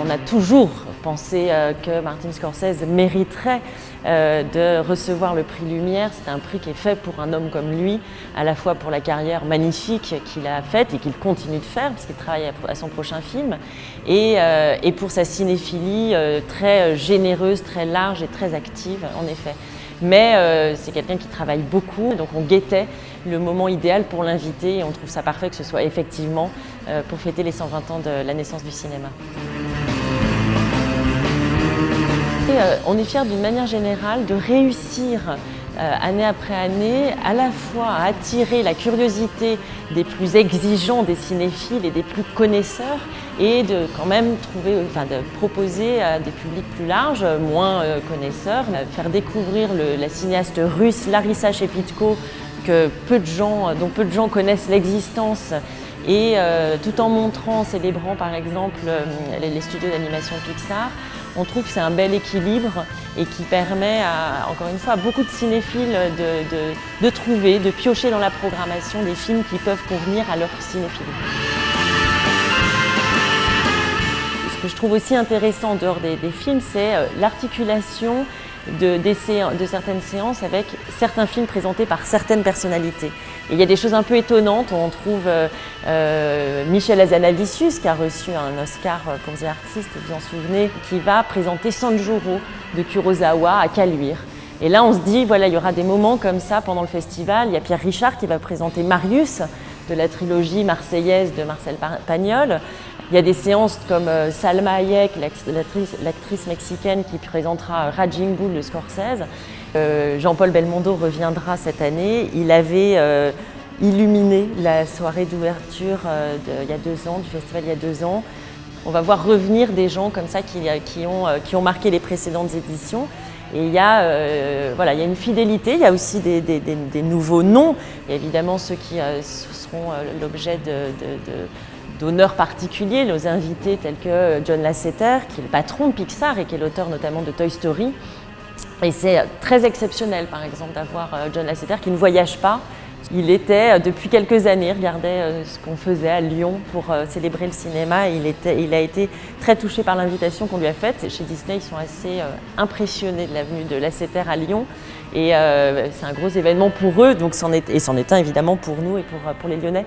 on a toujours pensé que Martin Scorsese mériterait de recevoir le prix Lumière. C'est un prix qui est fait pour un homme comme lui, à la fois pour la carrière magnifique qu'il a faite et qu'il continue de faire, parce qu'il travaille à son prochain film, et pour sa cinéphilie très généreuse, très large et très active, en effet. Mais c'est quelqu'un qui travaille beaucoup, donc on guettait le moment idéal pour l'inviter et on trouve ça parfait que ce soit effectivement pour fêter les 120 ans de la naissance du cinéma. On est fiers d'une manière générale de réussir année après année à la fois à attirer la curiosité des plus exigeants des cinéphiles et des plus connaisseurs et de quand même de proposer à des publics plus larges, moins connaisseurs, faire découvrir la cinéaste russe Larissa Shepitko dont peu de gens connaissent l'existence. Et tout en célébrant par exemple les studios d'animation Pixar, on trouve que c'est un bel équilibre et qui permet encore une fois à beaucoup de cinéphiles de piocher dans la programmation des films qui peuvent convenir à leur cinéphilie. Ce que je trouve aussi intéressant en dehors des films, c'est l'articulation de certaines séances avec certains films présentés par certaines personnalités. Et il y a des choses un peu étonnantes. On trouve Michel Hazanavicius, qui a reçu un Oscar pour The Artist, vous vous en souvenez, qui va présenter Sanjuro de Kurosawa à Caluire. Et là, on se dit, voilà, il y aura des moments comme ça pendant le festival. Il y a Pierre Richard qui va présenter Marius de la trilogie marseillaise de Marcel Pagnol. Il y a des séances comme Salma Hayek, l'actrice mexicaine, qui présentera Raging Bull de Scorsese. Jean-Paul Belmondo reviendra cette année. Il avait illuminé la soirée d'ouverture il y a 2 ans, du festival il y a 2 ans. On va voir revenir des gens comme ça qui ont marqué les précédentes éditions. Et il y a une fidélité, il y a aussi des nouveaux noms. Il y a évidemment ceux qui seront l'objet d'honneurs particuliers, nos invités tels que John Lasseter, qui est le patron de Pixar et qui est l'auteur notamment de Toy Story. Et c'est très exceptionnel, par exemple, d'avoir John Lasseter qui ne voyage pas. Il était, depuis quelques années, regardait ce qu'on faisait à Lyon pour célébrer le cinéma. Il a été très touché par l'invitation qu'on lui a faite. Chez Disney, ils sont assez impressionnés de la venue de Lasseter à Lyon. Et c'est un gros événement pour eux, donc c'en est un évidemment pour nous et pour les Lyonnais.